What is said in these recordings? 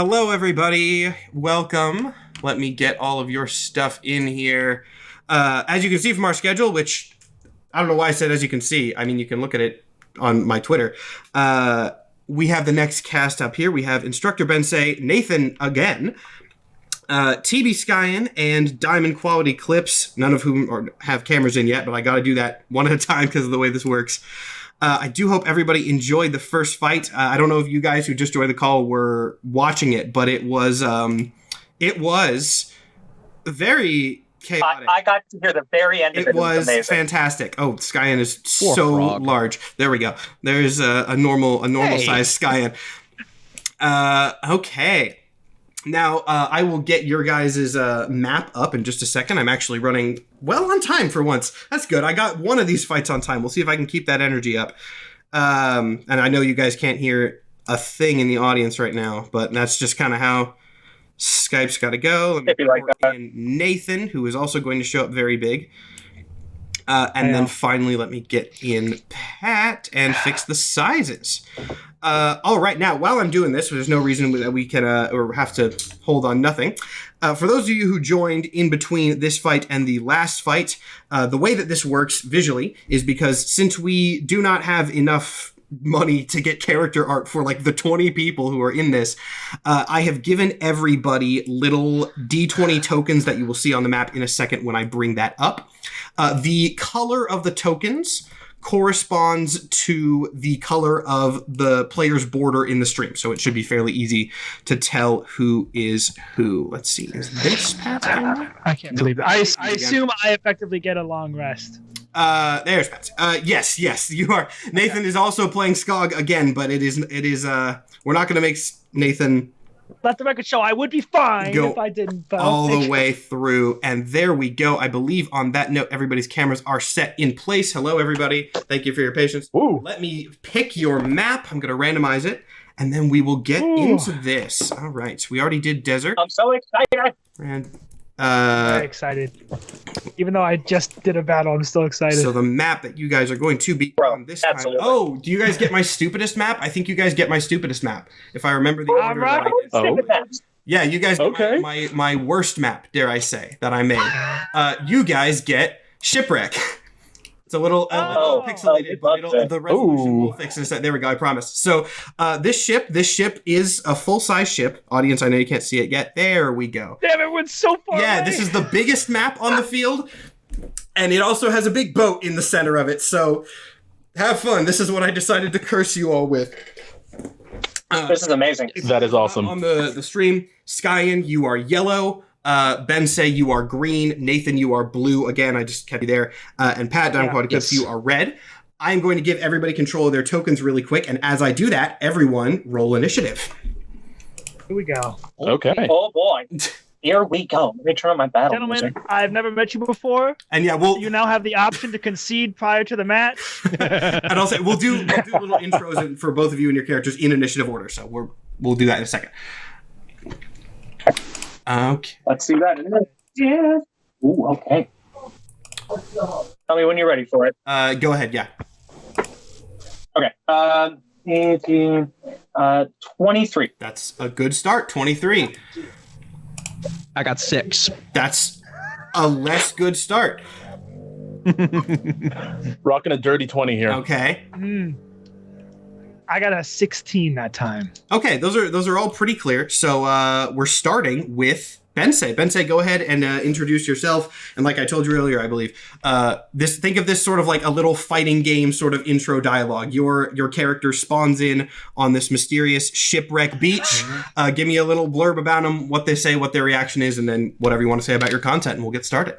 Hello, everybody. Welcome. Let me get all of your stuff in here. As you can see from our schedule, which I don't know why I said as you can see. I mean, you can look at it on my Twitter. We have the next cast up here. We have Instructor Bensei, Nathan again, TB Skyen, and Diamond Quality Clips, none of whom have cameras in yet, but I got to do that one at a time because of the way this works. I do hope everybody enjoyed the first fight. I don't know if you guys who just joined the call were watching it, but it was very chaotic. I got to hear the very end of it. It was fantastic. Oh, Skyen is so large. There we go. There's a normal size Skyen. Okay. Now, I will get your guys' map up in just a second. I'm actually running well on time for once. That's good. I got one of these fights on time. We'll see if I can keep that energy up. And I know you guys can't hear a thing in the audience right now, but that's just kind of how Skype's got to go. Let me put in Nathan, who is also going to show up very big. And then finally, let me get in Pat and fix the sizes. All right, now, while I'm doing this, there's no reason that we can or have to hold on nothing. For those of you who joined in between this fight and the last fight, the way that this works visually is because since we do not have enough money to get character art for like the 20 people who are in this, I have given everybody little D20 tokens that you will see on the map in a second when I bring that up. The color of the tokens corresponds to the color of the player's border in the stream, so it should be fairly easy to tell who is who. Let's see, is this Pat's camera? I can't believe that. I assume I effectively get a long rest. There's Pat. Yes, you are. Nathan is also playing Skog again, but it is we're not going to make Nathan let the record show I would be fine if I didn't. All the way through, and there we go. I believe on that note, everybody's cameras are set in place. Hello, everybody. Thank you for your patience. Ooh. Let me pick your map. I'm going to randomize it, and then we will get into this. All right. We already did desert. I'm so excited. Very excited. Even though I just did a battle, I'm still excited. So the map that you guys are going to be on this time. Oh, do you guys get my stupidest map? I think you guys get my stupidest map, if I remember the order that I did. Yeah, you guys get my worst map, dare I say, that I made. You guys get Shipwreck. It's a little pixelated, but the resolution will fix it. There we go, I promise. So this ship is a full-size ship. Audience, I know you can't see it yet. There we go. Damn, it went so far away. This is the biggest map on the field, and it also has a big boat in the center of it. So have fun. This is what I decided to curse you all with. This is amazing. That is awesome. On the stream, Skyen, you are yellow. Bensei, you are green. Nathan, you are blue. Again, I just kept you there. And Pat, Diamond Quality Clips, you are red. I'm going to give everybody control of their tokens really quick. And as I do that, everyone roll initiative. Here we go. Okay. Oh, boy. Here we go. Let me turn on my battle Gentlemen, music. I've never met you before. And you now have the option to concede prior to the match. And I'll say, we'll do little intros for both of you and your characters in initiative order. So we'll do that in a second. Okay. Let's see that. Yeah. Ooh, okay. Tell me when you're ready for it. Go ahead, yeah. Okay. 23. That's a good start, 23. I got 6. That's a less good start. Rocking a dirty 20 here. Okay. I got a 16 that time. Okay, those are all pretty clear. So we're starting with Bensei. Bensei, go ahead and introduce yourself. And like I told you earlier, I believe, think of this sort of like a little fighting game sort of intro dialogue. Your character spawns in on this mysterious shipwreck beach. Give me a little blurb about them, what they say, what their reaction is, and then whatever you want to say about your content, and we'll get started.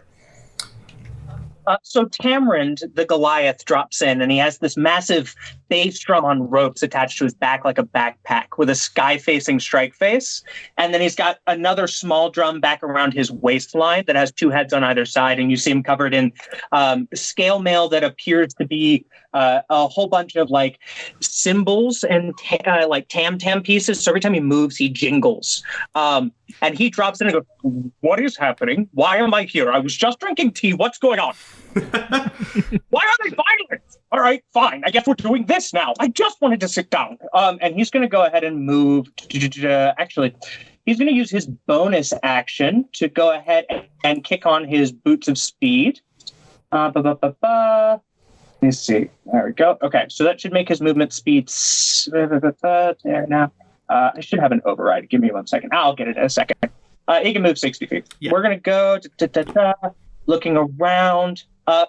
So Tamarind, the Goliath, drops in, and he has this massive bass drum on ropes attached to his back like a backpack with a sky-facing strike face. And then he's got another small drum back around his waistline that has 2 heads on either side, and you see him covered in scale mail that appears to be a whole bunch of like symbols and like tam-tam pieces. So every time he moves, he jingles. And he drops in and goes, "What is happening? Why am I here? I was just drinking tea. What's going on?" Why are they violent? All right, fine. I guess we're doing this now. I just wanted to sit down. And he's going to go ahead and move. Actually, he's going to use his bonus action to go ahead and kick on his boots of speed. Let me see. There we go. Okay, so that should make his movement speed. There now. I should have an override. Give me 1 second. I'll get it in a second. He can move 60 feet. Yeah. We're going to go looking around.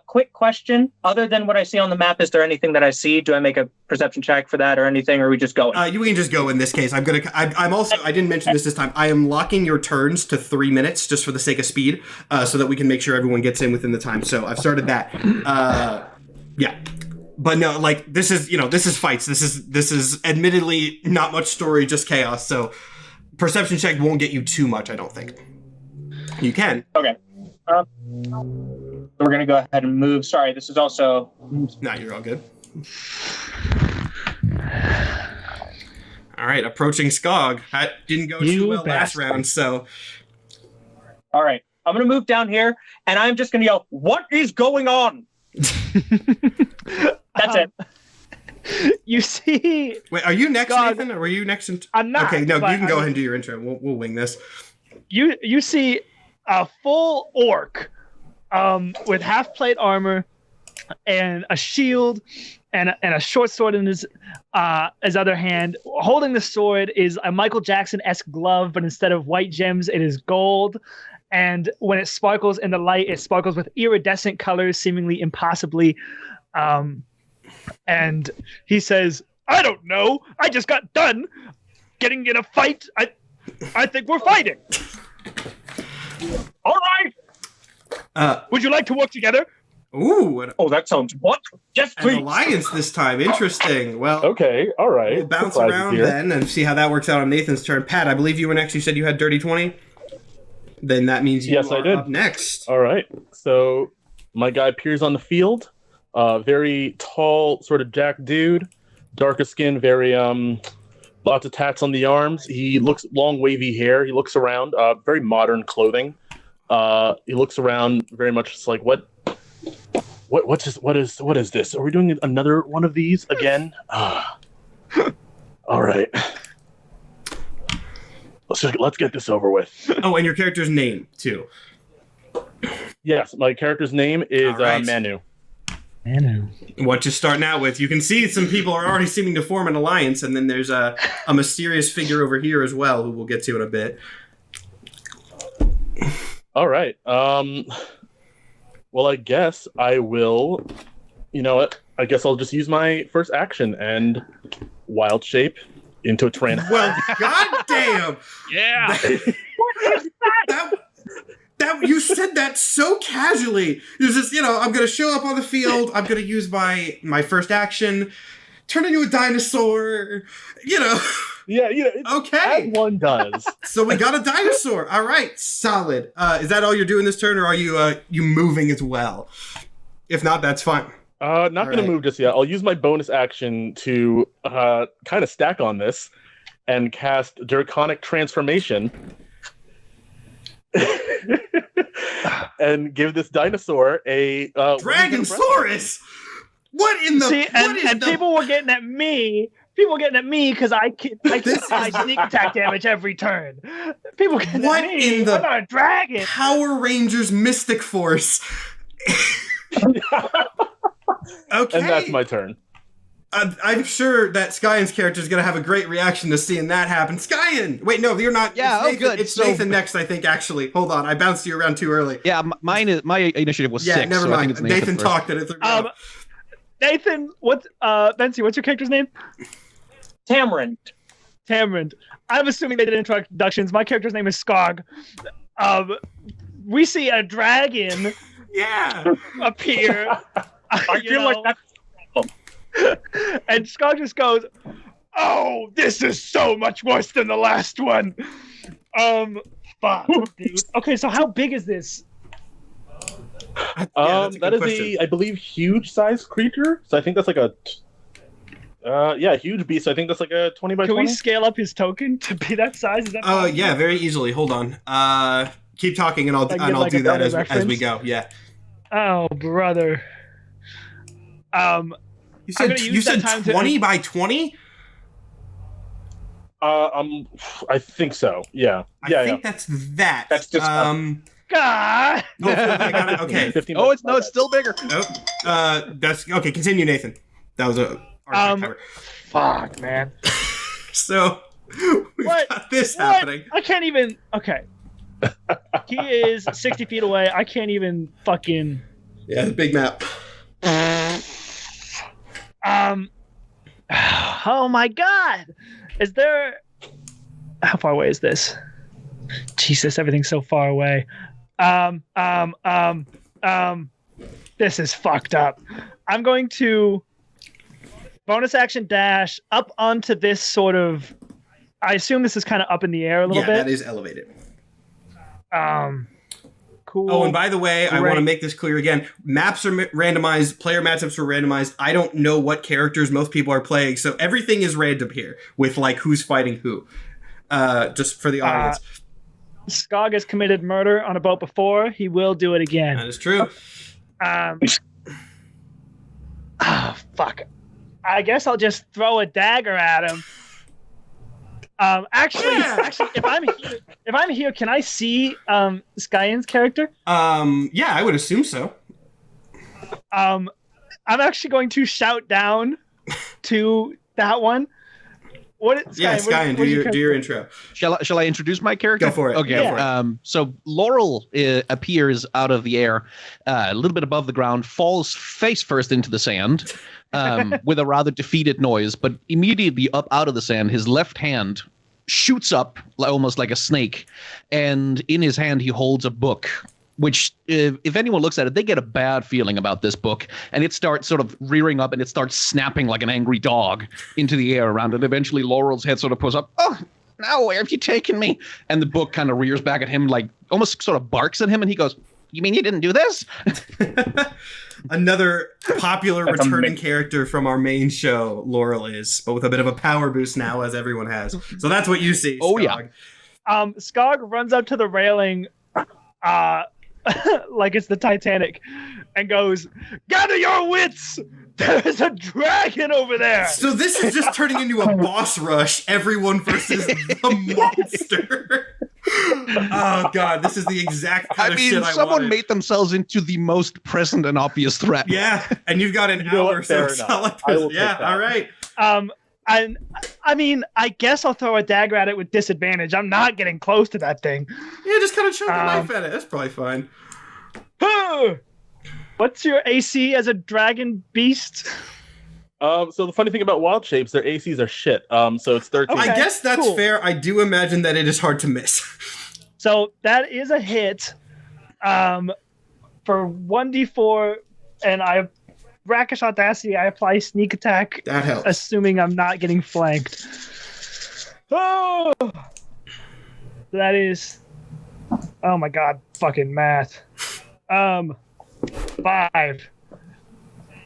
Quick question. Other than what I see on the map, is there anything that I see? Do I make a perception check for that or anything, or are we just going? You can just go in this case. I'm also, I didn't mention this time, I am locking your turns to 3 minutes just for the sake of speed, so that we can make sure everyone gets in within the time. So I've started that. Yeah. But no, like, this is fights. This is admittedly not much story, just chaos. So perception check won't get you too much, I don't think. You can. Okay. We're going to go ahead and move. Sorry, this is also... No, you're all good. All right, approaching Skog. That didn't go too well last round, so... All right, I'm going to move down here, and I'm just going to yell, "What is going on?" That's it. You see... Wait, are you next, Skog, Nathan, or were you next? I'm not. Okay, no, you can go ahead and do your intro. We'll wing this. You see a full orc with half-plate armor and a shield and a short sword in his other hand. Holding the sword is a Michael Jackson-esque glove, but instead of white gems, it is gold. And when it sparkles in the light, it sparkles with iridescent colors, seemingly impossibly. And he says, "I don't know. I just got done getting in a fight. I think we're fighting." All right. Would you like to work together? Ooh. That sounds what? Yes, please. An alliance this time. Interesting. Well. Okay. All right. We'll bounce around then and see how that works out on Nathan's turn. Pat, I believe you were next. You said you had dirty 20. Then that means you are up next. All right. So my guy appears on the field. Very tall, sort of jack dude. Darker skin. Very lots of tats on the arms. He looks long, wavy hair. He looks around. Very modern clothing. He looks around very much just like, what is this? Are we doing another one of these again? All right. Let's get this over with. Oh, and your character's name too. Yes, my character's name is Manu. Manu. What you're starting out with, you can see some people are already seeming to form an alliance, and then there's a mysterious figure over here as well, who we'll get to in a bit. All right. Well, I guess I will. You know what? I guess I'll just use my first action and wild shape into a Tyrannosaurus. Well, goddamn! Yeah. What is that? That you said that so casually. It's just, I'm gonna show up on the field. I'm gonna use my first action, turn into a dinosaur. Yeah. Okay. As one does. So we got a dinosaur. All right, solid. Is that all you're doing this turn, or are you moving as well? If not, that's fine. Not going to move just yet. I'll use my bonus action to kind of stack on this and cast Draconic Transformation and give this dinosaur a... Dragonsaurus! What in the... See, and people were getting at me. People getting at me because I sneak attack damage every turn. People getting at me. In the I'm not a dragon. Power Rangers Mystic Force. Okay. And that's my turn. I'm sure that Skyen's character is going to have a great reaction to seeing that happen. Skyen! Wait, no, you're not. Yeah, Nathan, good. It's Nathan next, I think, actually. Hold on, I bounced you around too early. Yeah, my initiative was 6. Yeah, never mind. I think it's Nathan first. talked it. Nathan, Bensy, what's your character's name? Tamarind. I'm assuming they did introductions. My character's name is Skog. We see a dragon appear. I feel like that's a problem. And Skog just goes, "Oh, this is so much worse than the last one." Fuck, dude. Okay, so how big is this? That is I believe, huge size creature. So I think that's like a huge beast. I think that's like a 20 by 20. Can we scale up his token to be that size? Is that possible? Yeah, very easily. Hold on. Keep talking, and I'll do that as we go. Yeah. Oh, brother. You said use that time to- 20 by 20? I think so. Yeah. I think that's that. That's just God. Oh, I got it. Okay. 15 Oh, bucks, it's still bigger. Oh, that's okay. Continue, Nathan. That was a artifact cover. Fuck, man. So we've What? got this What? happening. I can't even. Okay. He is 60 feet away. I can't even fucking. Yeah, the big map. Oh my God. Is there? How far away is this? Jesus, everything's so far away. This is fucked up. I'm going to bonus action dash up onto this sort of. I assume this is kind of up in the air a little bit. Yeah, that is elevated. Cool. Oh, and by the way, I Great. want to make this clear again. Maps are randomized. Player matchups are randomized. I don't know what characters most people are playing, so everything is random here with like who's fighting who. Just for the audience. Skog has committed murder on a boat before. He will do it again. That is true. Fuck. I guess I'll just throw a dagger at him. Actually, if I'm here, can I see Skyen's character? Yeah, I would assume so. I'm actually going to shout down to that one. Skyen, do your intro. Shall I introduce my character? Go for it. Okay. Go for it. So Laurel appears out of the air, a little bit above the ground, falls face first into the sand, with a rather defeated noise. But immediately up out of the sand, his left hand shoots up almost like a snake, and in his hand he holds a book. Which, if anyone looks at it, they get a bad feeling about this book. And it starts sort of rearing up and it starts snapping like an angry dog into the air around it. Eventually, Laurel's head sort of pulls up. Oh, now where have you taken me? And the book kind of rears back at him, like almost sort of barks at him. And he goes, you mean you didn't do this? Another popular returning character from our main show, Laurel is, but with a bit of a power boost now, as everyone has. So that's what you see, Oh, Skog. yeah. Skog runs up to the railing, like it's the Titanic, and goes, "Gather your wits! There's a dragon over there!" So this is just turning into a boss rush, everyone versus the monster. Oh god, this is the exact kind of shit I someone wanted. made themselves into the most present and obvious threat. Yeah, and you've got an know hour, what? so Fair it's enough. not like I this. will take Yeah, that. all right. And I mean, I guess I'll throw a dagger at it with disadvantage. I'm not getting close to that thing. Yeah, just kind of chuck a knife at it. That's probably fine. What's your AC as a dragon beast? So the funny thing about wild shapes, their ACs are shit. So it's 13. Okay, I guess that's cool. fair. I do imagine that it is hard to miss. So that is a hit for 1d4, and I brackish audacity. I apply sneak attack, That helps. assuming I'm not getting flanked. Oh, that is. Oh my god, fucking math. 5,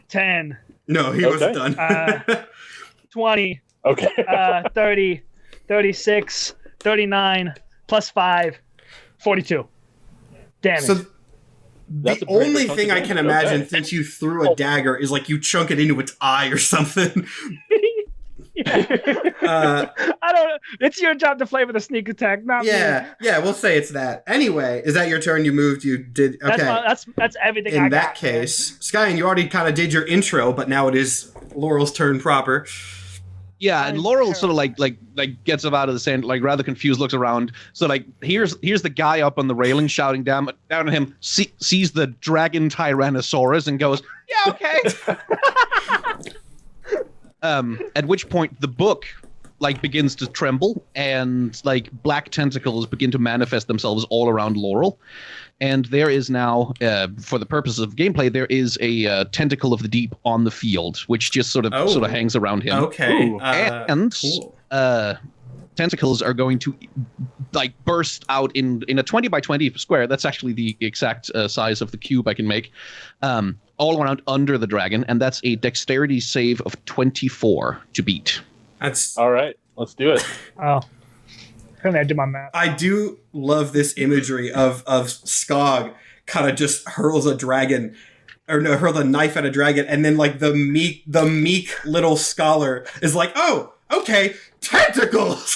10, No, he Okay. wasn't done. 20, Okay. 30, 36, 39, plus 5, 42 damage. So That's the a pretty only good chunk thing of I can damage. imagine Okay. since you threw a dagger is like you chunk it into its eye or something. I don't know. It's your job to flavor the sneak attack, not me. Yeah, we'll say it's that. Anyway, is that your turn? You moved, you did. Okay. That's everything I In got. that case, Skyen, you already kind of did your intro, but now it is Laurel's turn proper. Yeah, and I'm Laurel sort of terrible. like gets up out of the sand, like rather confused, looks around. So like here's the guy up on the railing shouting down at him, sees the dragon Tyrannosaurus and goes, "Yeah, okay." At which point the book like begins to tremble and like black tentacles begin to manifest themselves all around Laurel. And there is now, for the purposes of gameplay, there is a tentacle of the deep on the field, which just sort of hangs around him. Okay. Ooh. And cool. tentacles are going to like burst out in a 20 by 20 square. That's actually the exact size of the cube I can make. All around under the dragon, and that's a dexterity save of 24 to beat. That's. All right. Let's do it. Oh. Apparently I did my math. I do love this imagery of Skog kind of just hurls a knife at a dragon, and then like the meek little scholar is like, oh, okay, tentacles.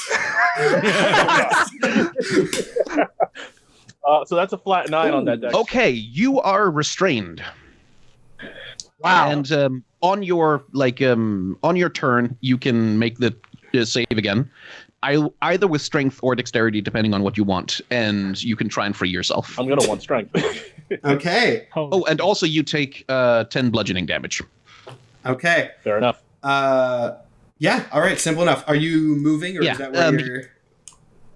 So that's a flat 9 on that deck. Okay, you are restrained. Wow. And on your turn, you can make the save again. Either with strength or dexterity, depending on what you want, and you can try and free yourself. I'm gonna want strength. Okay. Oh, and also you take 10 bludgeoning damage. Okay. Fair enough. Yeah. All right. Simple enough. Are you moving, or Yeah, is that where you're?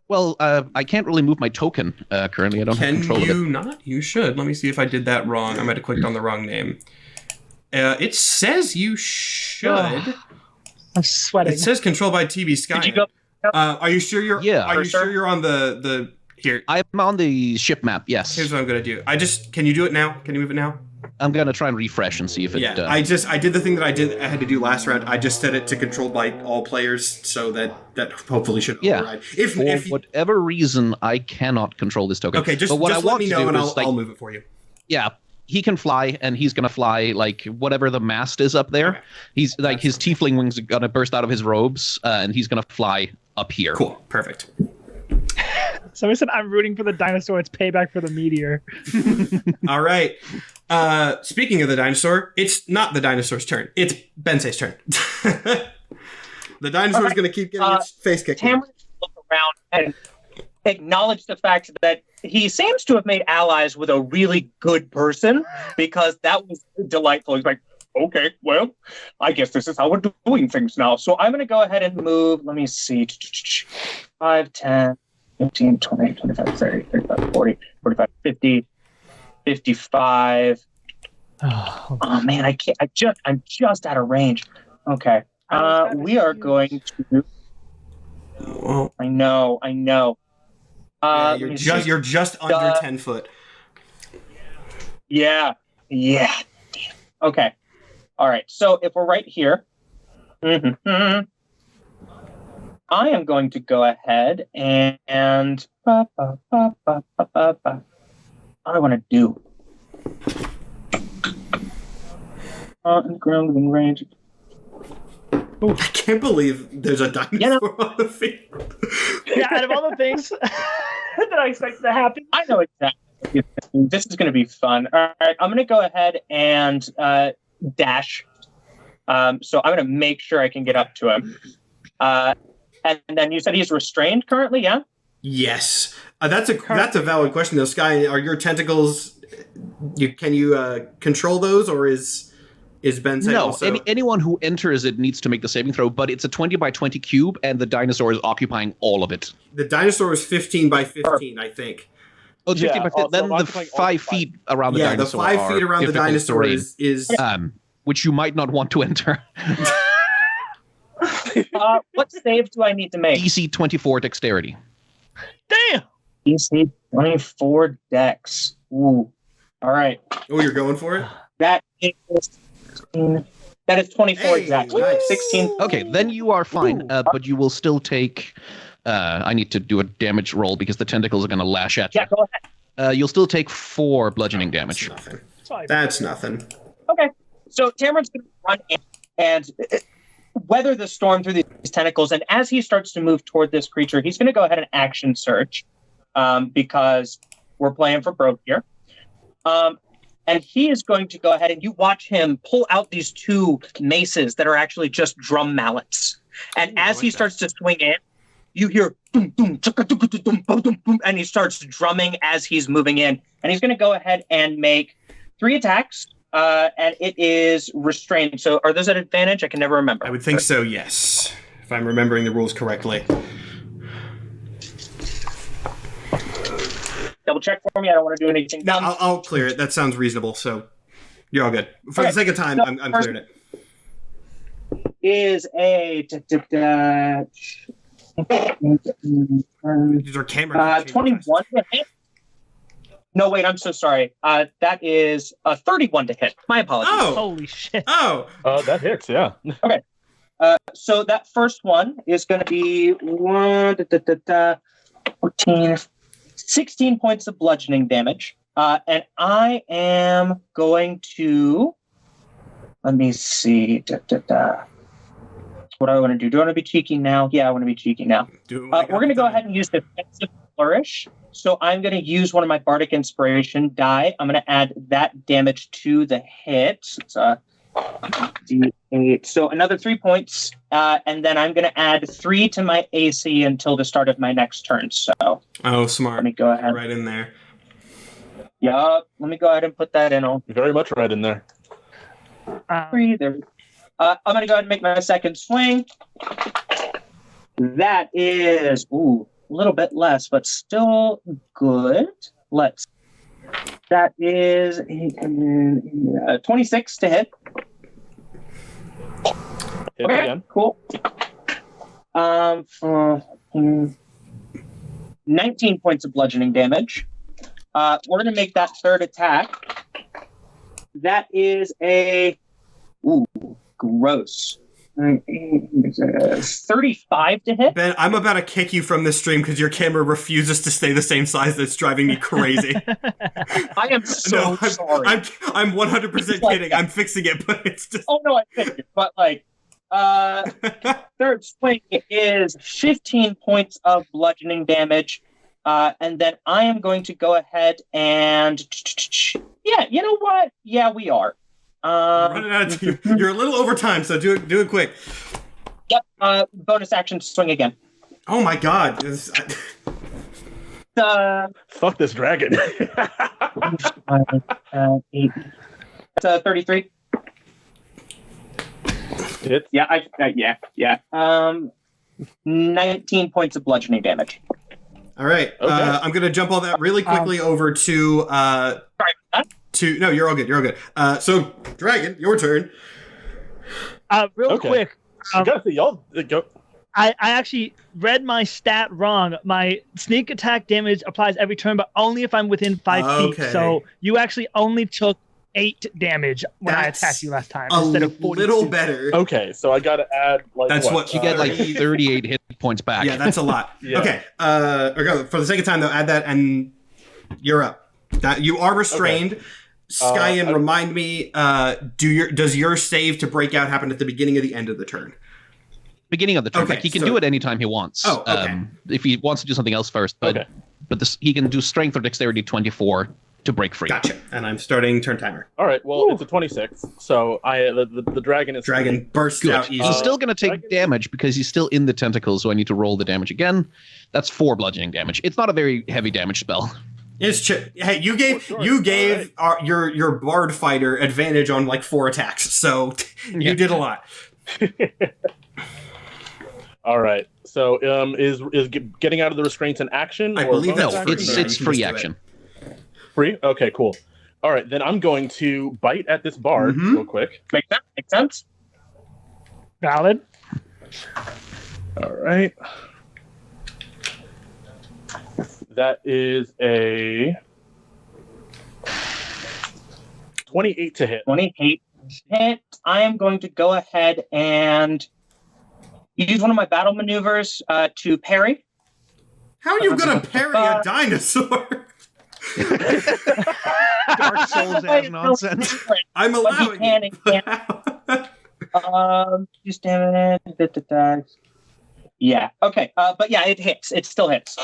Well, I can't really move my token currently. I don't have control of it. Can you not? You should. Let me see if I did that wrong. I might have clicked on the wrong name. It says you should. I'm sweating. It says controlled by TB Sky. Did you go? Are you sure you're? Yeah. Are you sure you're on the here? I'm on the ship map. Yes. Here's what I'm gonna do. Can you do it now? Can you move it now? I'm gonna try and refresh and see if it. Yeah. I did the thing that I had to do last round. I just set it to controlled by all players, so that hopefully should override. For whatever reason, I cannot control this token. Okay, just but what just I let want me to know, do and is, I'll move it for you. Yeah, he can fly, and he's gonna fly like whatever the mast is up there. Okay. He's like his tiefling wings are gonna burst out of his robes, and he's gonna fly up here. Cool. Perfect. Somebody said I'm rooting for the dinosaur. It's payback for the meteor. All right. Speaking of the dinosaur, it's not the dinosaur's turn. It's Bensei's turn. The dinosaur is going to keep getting its face kicked. Tamron look around and acknowledge the fact that he seems to have made allies with a really good person, because that was delightful. He's like, okay, well, I guess this is how we're doing things now. So I'm going to go ahead and move, let me see, 5, 10, 15, 20, 25, 30, 35, 40, 45, 50, 55. Oh man, I can't. I'm just out of range. Okay. We are going to. Well, I know. you're just under 10 foot. Yeah. Damn. Okay. All right. So if we're right here, I am going to go ahead and what do I want to do? Ground within range. I can't believe there's a dinosaur on the field. Yeah, out of all the things that I expected to happen. I know exactly. This is going to be fun. All right, I'm going to go ahead and dash. So I'm going to make sure I can get up to him. And then you said he's restrained currently, yeah? Yes. That's a valid question though, Sky. Are your tentacles? Can you control those, or is Bensei No, also? anyone who enters it needs to make the saving throw, but it's a 20 by 20 cube, and the dinosaur is occupying all of it. The dinosaur is 15 by 15, I think. Oh, 15 by 15. Then the 5 feet around the dinosaur. Yeah, the 5 feet around the dinosaur is which you might not want to enter. What save do I need to make? DC 24 dexterity. Damn. DC 24 dex. Ooh. All right. Oh, you're going for it? That is 24 Hey, exactly. nice. 16. Okay, then you are fine, but you will still take. I need to do a damage roll because the tentacles are going to lash at you. Yeah, go ahead. You'll still take 4 bludgeoning damage. That's nothing. Sorry. That's nothing. Okay. So Tamron's going to run in and weather the storm through these tentacles. And as he starts to move toward this creature, he's going to go ahead and action search because we're playing for broke here. And he is going to go ahead and you watch him pull out these 2 maces that are actually just drum mallets. And as he starts to swing in, you hear boom, boom, chaka, chaka, boom, boom, boom, boom, and he starts drumming as he's moving in. And he's going to go ahead and make 3 attacks. And it is restrained. So are those at advantage? I can never remember. I would think so, yes. If I'm remembering the rules correctly. Double check for me. I don't want to do anything. No, I'll clear it. That sounds reasonable, so you're all good. For the sake of time, I'm clearing it. Is a These are camera 21 to hit. No, wait, I'm so sorry. That is a 31 to hit. My apologies. Oh! Holy shit. Oh! That hits, yeah. So that first one is going to be 14, 16 points of bludgeoning damage. And I am going to. Let me see. What do I want to do? Do I want to be cheeky now? Yeah, I want to be cheeky now. We're going to go ahead and use Defensive Flourish. So I'm going to use one of my Bardic Inspiration die. I'm going to add that damage to the hit. It's a D8. So another 3 points. And then I'm going to add 3 to my AC until the start of my next turn. So. Oh, smart. Let me go ahead. Right in there. Yup. Let me go ahead and put that in. Very much right in there. 3 there. I'm going to go ahead and make my second swing. That is a little bit less, but still good. That is 26 to hit. Hit again. Cool. 19 points of bludgeoning damage. We're going to make that third attack. That is a gross 35 to hit. Ben, I'm about to kick you from this stream because your camera refuses to stay the same size. That's driving me crazy. I am so sorry. I'm 100% kidding. I'm fixing it, but it's just. Oh no, I figured. But third swing is 15 points of bludgeoning damage. And then I am going to go ahead and you know what? Yeah, we are. Running out of time. You're a little over time, so do it quick. Yep. Bonus action swing again. Oh my god. Fuck this dragon. 8. That's 33. Hits. Yeah. 19 points of bludgeoning damage. All right. Okay. I'm going to jump all that really quickly over to... Sorry about that. No, you're all good. You're all good. So, Dragon, your turn. Real quick. You gotta say, y'all go. I actually read my stat wrong. My sneak attack damage applies every turn, but only if I'm within 5 feet. So you actually only took 8 damage when I attacked you last time instead of 42. A little better. Okay, so I gotta add That's what You get 38 hit points back. Yeah, that's a lot. Yeah. Okay. For the second time, though, add that, and you're up. You are restrained. Okay. Skyen, remind me, does your save to break out happen at the beginning or the end of the turn? Beginning of the turn. Okay, He can do it anytime he wants. Oh, okay. If he wants to do something else first, but he can do strength or dexterity 24 to break free. Gotcha. And I'm starting turn timer. All right. Well, it's a 26, so the dragon is bursts out easily. He's still going to take damage because he's still in the tentacles, so I need to roll the damage again. That's 4 bludgeoning damage. It's not a very heavy damage spell. Hey, you gave your bard fighter advantage on like 4 attacks, so you did a lot. All right. So is getting out of the restraints an action? I believe that's free. It's free action. Free? Okay, cool. All right, then I'm going to bite at this bard real quick. Makes sense. Valid. All right. That is a 28 to hit. 28 hit. I am going to go ahead and use one of my battle maneuvers to parry. How are you going to parry a dinosaur? Dark Souls ass nonsense. I'm allowing it. Just damage. Yeah. Okay. But yeah, it hits. It still hits.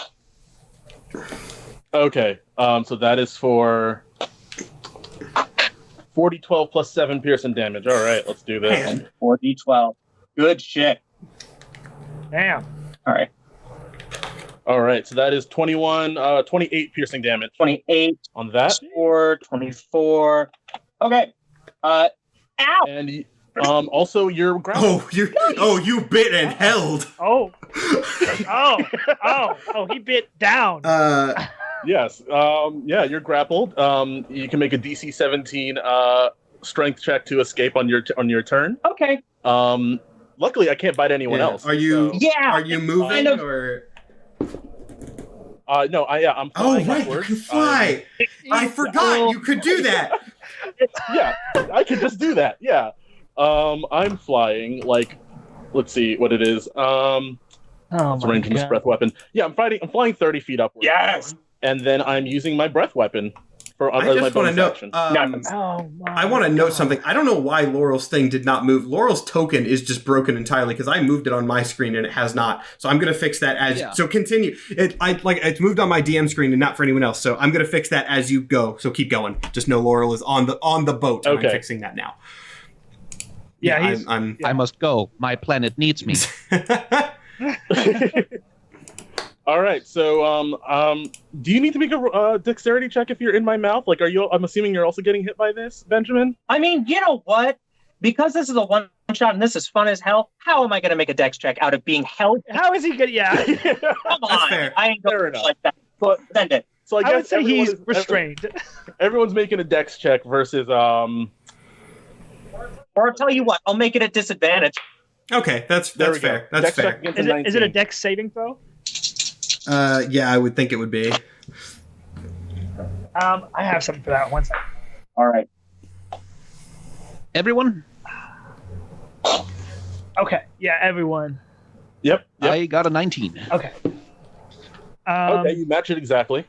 Okay. So that is for 4d12 plus 7 piercing damage. All right, let's do this. 4d12. Good shit. Damn. All right. So that is 28 piercing damage. 28 on that. 24. Okay. Ow. And also you're grappled. You bit and held. He bit down. Yes. You're grappled. You can make a DC 17 strength check to escape on your turn. Okay. Luckily I can't bite anyone else. Are you Are you moving or no, I'm flying right, upwards. you can fly. I forgot you could do that. Yeah, I could just do that. Yeah. I'm flying let's see what it is. It's range from this breath weapon. Yeah, I'm flying 30 feet upwards. Yes. And then I'm using my breath weapon for I as my just want to bonus know. action. Oh my I want to note God. something. I don't know why Laurel's thing did not move. Laurel's token is just broken entirely because I moved it on my screen and it has not. So I'm gonna fix that as. Yeah. So continue. It's moved on my DM screen and not for anyone else. So I'm gonna fix that as you go. So keep going. Just know Laurel is on the boat. And Okay. I'm fixing that now. Yeah, he's, I'm. I must go. My planet needs me. All right. So, do you need to make a dexterity check if you're in my mouth? Like, are you? I'm assuming you're also getting hit by this, Benjamin. I mean, you know what? Because this is a one shot and this is fun as hell, how am I going to make a dex check out of being held? how is he good? Yeah, Come That's on. fair. I ain't Fair going enough. like that. But Send it. so I I guess would say everyone he's is- restrained. Everyone's making a dex check versus Or I'll tell you what, I'll make it a disadvantage. Okay, that's There we fair. go. That's Dex check fair. against Is it a 19. dex saving throw? Yeah, I would think it would be. I have something for that. One second. All right. Everyone, Okay, yeah, everyone. Yep. I got a 19. Okay. Okay, you match it exactly.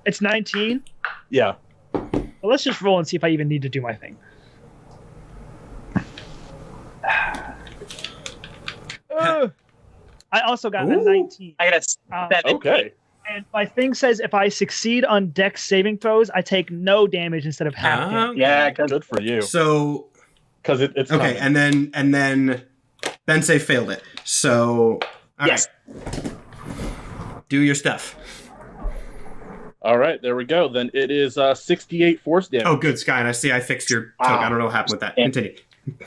It's 19. Yeah. Well, let's just roll and see if I even need to do my thing. I also got a Ooh. 19. I got Um, 7. Okay. and my thing says if I succeed on dex saving throws, I take no damage instead of half damage. Yeah, because Good for you. So Because it's okay, coming. and then Bensei failed it. So all yes. right, do your stuff. All right, there we go. Then it is 68 force damage. Oh, good, Sky. And I see I fixed your token. I don't know what happened with that. Yeah. Continue.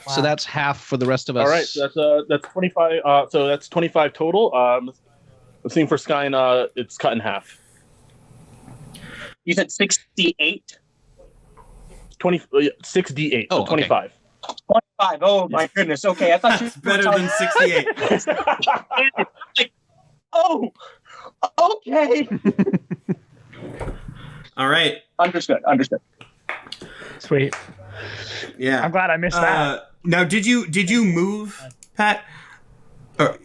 So that's half for the rest of us. All right, so that's 25. So that's 25 total. I'm seeing for Sky, and it's cut in half. You said 68? 68. Oh, So okay. 25. 25. Oh, my goodness. Okay, I thought you It's better than 68. like, oh, okay. All right. Understood. Sweet. Yeah. I'm glad I missed that. Now, did you move, Pat? Or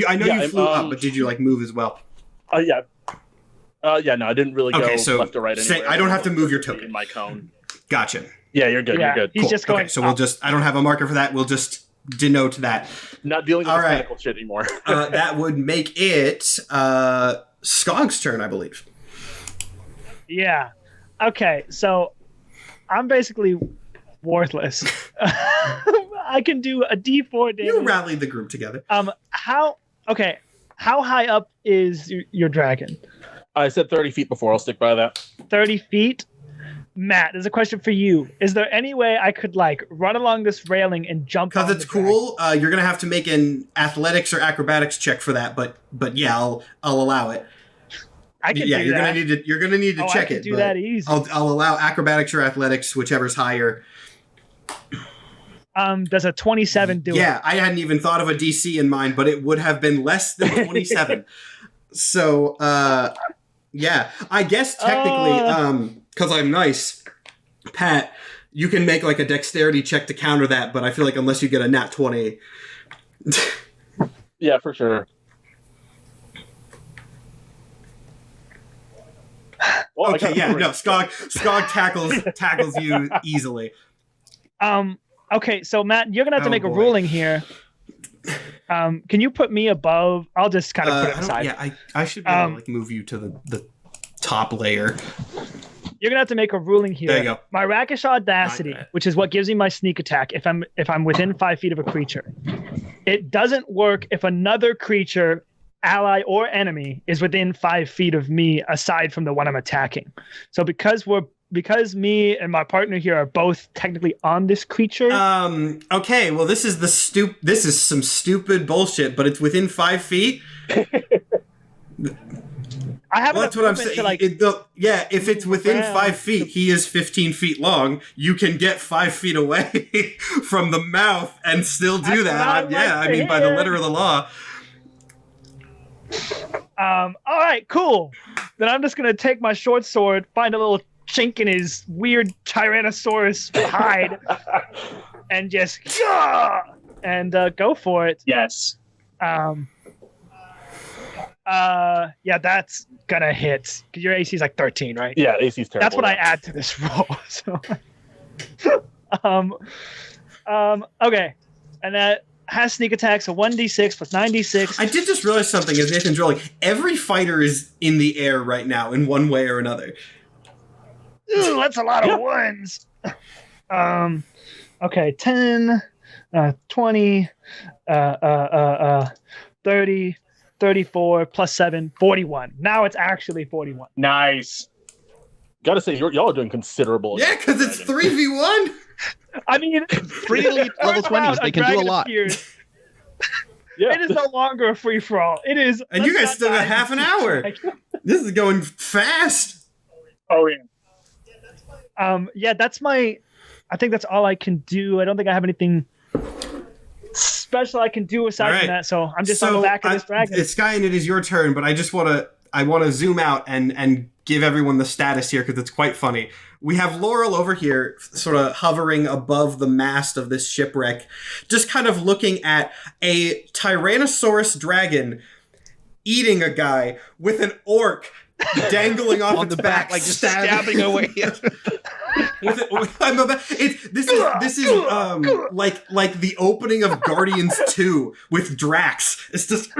I know Yeah, you flew I'm, up, but did you like move as well? Yeah. Yeah, no, I didn't really Okay, go so left or right say- anywhere. I don't have to move your In token. my cone. Gotcha. Yeah, you're good. Yeah, You're good. he's just going. Okay, so we'll just. I don't have a marker for that. We'll just denote that. Not dealing with All this right. medical shit anymore. That would make it Skog's turn, I believe. Yeah. Okay, so I'm basically worthless. I can do a D4 damage. You rallied the group together. How high up is your dragon? I said 30 feet before. I'll stick by that. 30 feet? Matt, there's a question for you. Is there any way I could like run along this railing and jump? Because on it's the dragon? cool. You're gonna have to make an athletics or acrobatics check for that, but yeah, I'll allow it. I can Yeah, do you're that. gonna need to Oh, check I can it. do but that easy. I'll allow acrobatics or athletics, whichever's higher. Does a 27 do Yeah, it? I hadn't even thought of a DC in mind, but it would have been less than 27. So, yeah, I guess technically, because I'm nice, Pat, you can make like a dexterity check to counter that, but I feel like unless you get a nat 20. Yeah, for sure. Well, I Okay, got yeah, three. no, Skog tackles you easily. Okay, so Matt, you're gonna have to Oh, make a boy. ruling here. Can you put me above? I'll just kind of put I it don't- aside. yeah, I should be able to like move you to the top layer. You're gonna have to make a ruling here. There you go. My rakish audacity, My bad. which is what gives me my sneak attack, if I'm within 5 feet of a creature, it doesn't work if another creature, ally or enemy, is within 5 feet of me aside from the one I'm attacking. So because me and my partner here are both technically on this creature. Okay, well, this is some stupid bullshit, but it's within 5 feet. I have Well, enough that's what I'm movement saying. to like. Yeah, if it's within around. 5 feet, he is 15 feet long. You can get 5 feet away from the mouth and still do That's what that. I'd Yeah, like I to mean, by the hear. letter of the law. All right, cool. Then I'm just gonna take my short sword, find a little chink in his weird Tyrannosaurus hide, and just go for it. Yes. Yeah, that's gonna hit because your AC is like 13, right? Yeah, AC's terrible. That's what I add to this roll. So, okay, and that has sneak attack, so 1d6 plus 9d6. I did just realize something as Nathan's rolling. Every fighter is in the air right now in one way or another. Ooh, that's a lot of ones. Okay, 10, 20, 30, 34 plus 7, 41. Now it's actually 41. Nice. Gotta say, y'all are doing considerable. Yeah, because it's 3v1. I mean, 3 elite level 20s, they can do a lot. Appears. Yeah. It is no longer a free for all. It is. And you guys still got half an hour. This is going fast. Oh yeah. Yeah, that's my. I think that's all I can do. I don't think I have anything special I can do aside from that. So I'm just on the back of this dragon. Sky, and it is your turn, but I just want to zoom out and give everyone the status here because it's quite funny. We have Laurel over here sort of hovering above the mast of this shipwreck, just kind of looking at a Tyrannosaurus dragon eating a guy with an orc dangling off On its the back, like just stabbing away. This is like the opening of Guardians 2 with Drax. It's just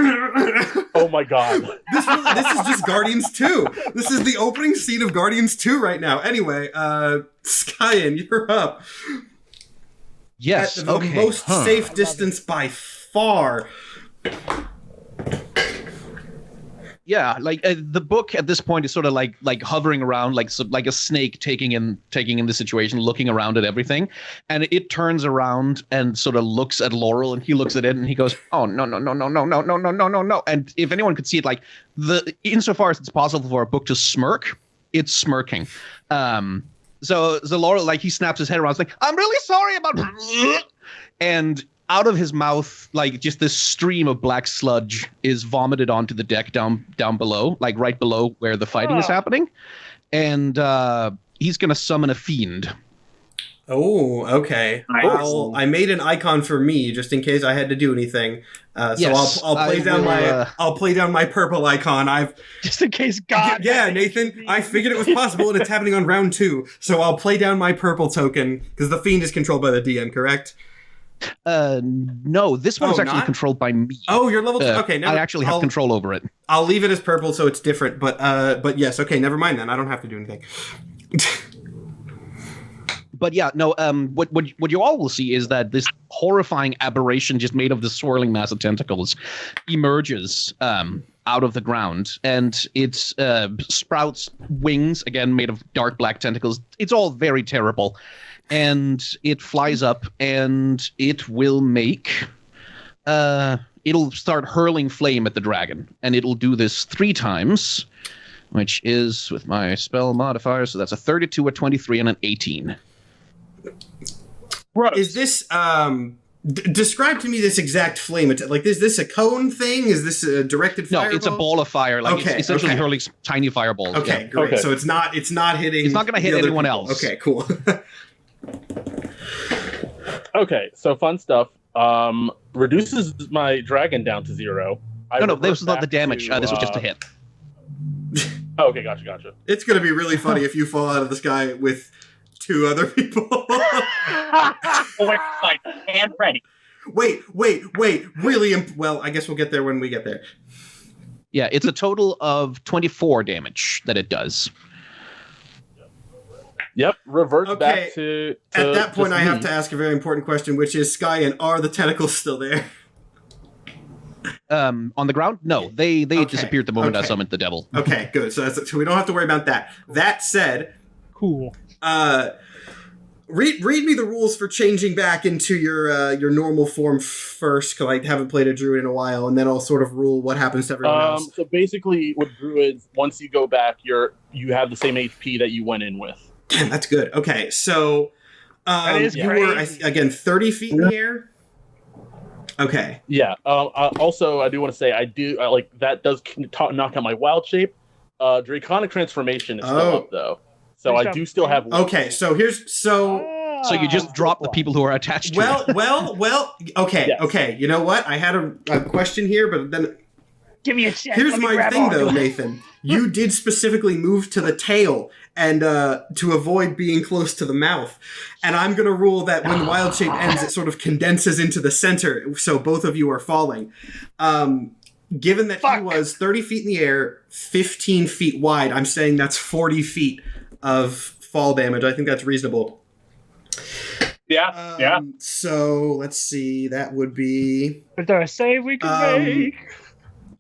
Oh my god. This is just Guardians 2. This is the opening scene of Guardians 2 right now. Anyway, Skyen, you're up. Yes. At the most safe distance by far. Yeah, like the book at this point is sort of like hovering around, like a snake taking in the situation, looking around at everything, and it turns around and sort of looks at Laurel, and he looks at it, and he goes, "Oh no no no no no no no no no no no!" And if anyone could see it, like insofar as it's possible for a book to smirk, it's smirking. So Laurel, like he snaps his head around, it's like, "I'm really sorry about," and out of his mouth, like just this stream of black sludge is vomited onto the deck down below, like right below where the fighting is happening. And he's going to summon a fiend. Oh, okay. Nice. I made an icon for me just in case I had to do anything. Yes, so I'll play down my purple icon. Just in case God. Yeah, Nathan, I figured it was possible and it's happening on round 2. So I'll play down my purple token because the fiend is controlled by the DM, correct? No, this one is actually controlled by me. Oh, you're level 2. Okay, I actually have control over it. I'll leave it as purple so it's different, but yes, okay, never mind then. I don't have to do anything. But yeah, no, what you all will see is that this horrifying aberration just made of the swirling mass of tentacles emerges out of the ground, and it sprouts wings, again made of dark black tentacles. It's all very terrible. And it flies up, and it will make... it'll start hurling flame at the dragon, and it'll do this 3 times, which is, with my spell modifier, so that's a 32, a 23, and an 18. Is this... describe to me this exact flame. Like, is this a cone thing? Is this a directed fireball? No, it's a ball of fire. Like, it's essentially hurling tiny fireballs. Okay, great. Okay. So it's not hitting... It's not going to hit anyone else. Okay, cool. Okay, so fun stuff. Reduces my dragon down to 0. No, this was not the damage. This was just a hit. Okay, gotcha. It's going to be really funny if you fall out of the sky with 2 other people. And ready. Wait. Really? Well, I guess we'll get there when we get there. Yeah, it's a total of 24 damage that it does. Yep, reverts back to at that point, I have to ask a very important question, which is, Skyen, are the tentacles still there? On the ground? No, they disappeared the moment I summoned the devil. Okay, good. So we don't have to worry about that. That said, cool. Read me the rules for changing back into your normal form first, because I haven't played a druid in a while, and then I'll sort of rule what happens to everyone else. So basically, with druids, once you go back, you have the same HP that you went in with. Damn, that's good. Okay, so you were again 30 feet in the air. Okay. Yeah. Also, I do want to say I like that does knock out my wild shape. Draconic transformation is still up though, so I do still have. Okay, so so you just drop the people who are attached to it. Well. Okay, yeah. Okay. You know what? I had a question here, but then Give me a chance. Here's Let me my grab thing, onto though, it. Nathan. You did specifically move to the tail and to avoid being close to the mouth. And I'm going to rule that when the wild shape ends, it sort of condenses into the center, so both of you are falling. Given that he was 30 feet in the air, 15 feet wide, I'm saying that's 40 feet of fall damage. I think that's reasonable. Yeah. So, let's see. That would be... Is there a save we can make?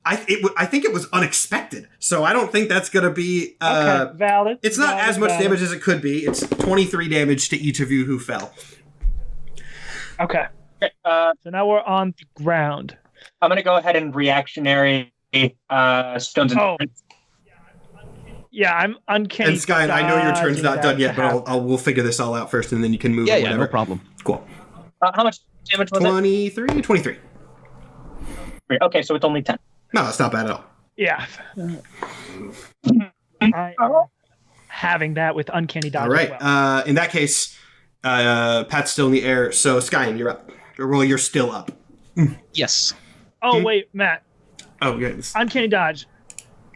I think it was unexpected, so I don't think that's going to be... Okay, valid. It's not valid, as much valid. damage as it could be. It's 23 damage to each of you who fell. Okay. So now we're on the ground. I'm going to go ahead and reactionary stones and turrets. Yeah, I'm uncanny. And Sky, I know your turn's not done yet, but but we'll figure this all out first, and then you can move or Yeah, whatever. no problem. Cool. How much damage was 23? it? Okay, so it's only 10. No, that's not bad at all. Yeah. I am having that with uncanny dodge. All right. As well. In that case, Pat's still in the air, so Skyen, you're up. Well, you're still up. Yes. Oh wait, Matt. Oh, yes. Uncanny dodge.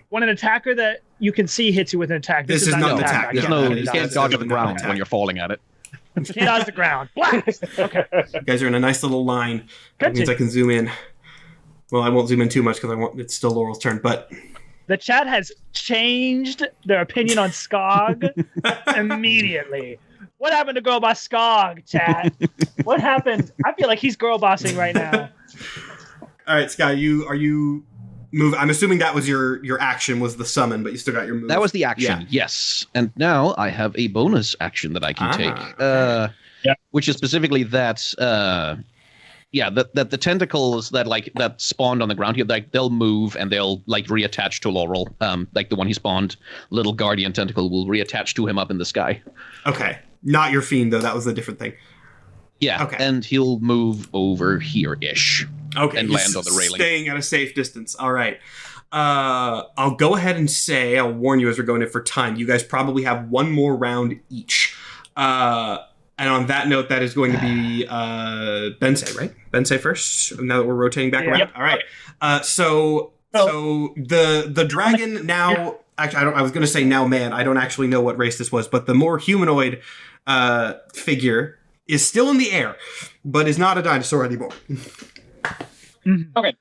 When an attacker that you can see hits you with an attack, This is not an attack. There's No, no, it you is can't not dodge the an ground attack. when you're falling at it. You can't dodge the ground. Blast! Okay. You guys are in a nice little line. That means Continue. I can zoom in. Well, I won't zoom in too much because it's still Laurel's turn, but... The chat has changed their opinion on Skog immediately. What happened to Girl Boss Skog, chat? What happened? I feel like he's girl bossing right now. All right, Sky, are you move? I'm assuming that was your action was the summon, but you still got your move. That was the action, Yeah. yes. And now I have a bonus action that I can take, which is specifically that, that the tentacles that spawned on the ground here, like they'll move and they'll like reattach to Laurel. Like the one he spawned, little guardian tentacle will reattach to him up in the sky. Okay, not your fiend though. That was a different thing. Yeah, Okay. and he'll move over here-ish. Okay, And he's land on the railing. staying at a safe distance. All right. I'll go ahead and say, I'll warn you as we're going in for time, you guys probably have one more round each. And on that note, that is going to be Bensei, right? Bensei first, now that we're rotating back around? Yep. All right. So the dragon now... Actually, I was going to say now man. I don't actually know what race this was, but the more humanoid figure is still in the air, but is not a dinosaur anymore. Okay.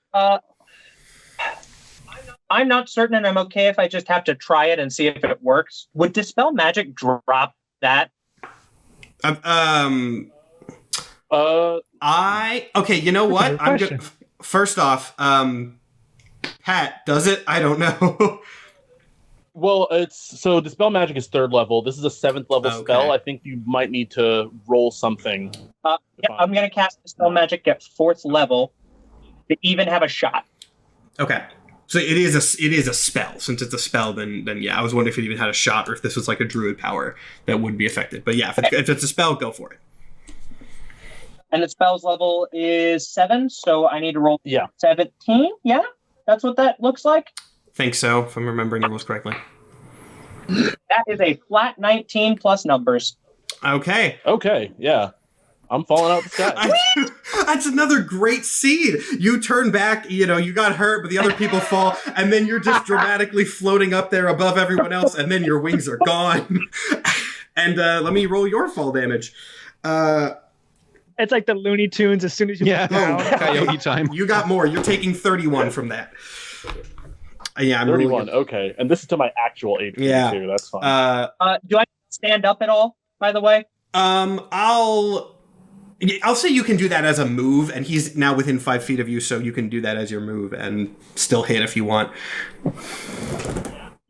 I'm not certain, and I'm okay if I just have to try it and see if it works. Would Dispel Magic drop that? Okay, you know what? I'm good. First off, Pat, does it? I don't know. Well, so Dispel Magic is 3rd level. This is a 7th level Okay. spell. I think you might need to roll something. I'm going to cast Dispel Magic at 4th level to even have a shot. Okay. So it is a spell. Since it's a spell, then yeah, I was wondering if it even had a shot or if this was like a druid power that would be affected. But yeah, if it's a spell, go for it. And the spell's level is 7, so I need to roll 17. Yeah? That's what that looks like? Think so, if I'm remembering the rules correctly. That is a flat 19 plus numbers. Okay. Okay, yeah. I'm falling out the sky. That's another great scene. You turn back, you got hurt, but the other people fall, and then you're just dramatically floating up there above everyone else, and then your wings are gone. And let me roll your fall damage. It's like the Looney Tunes as soon as you Yeah. put down. Coyote time. You got more. You're taking 31 from that. Yeah, I'm 31, really okay. And this is to my actual HP, Yeah. too. That's fine. Do I stand up at all, by the way? I'll say you can do that as a move, and he's now within 5 feet of you, so you can do that as your move and still hit if you want.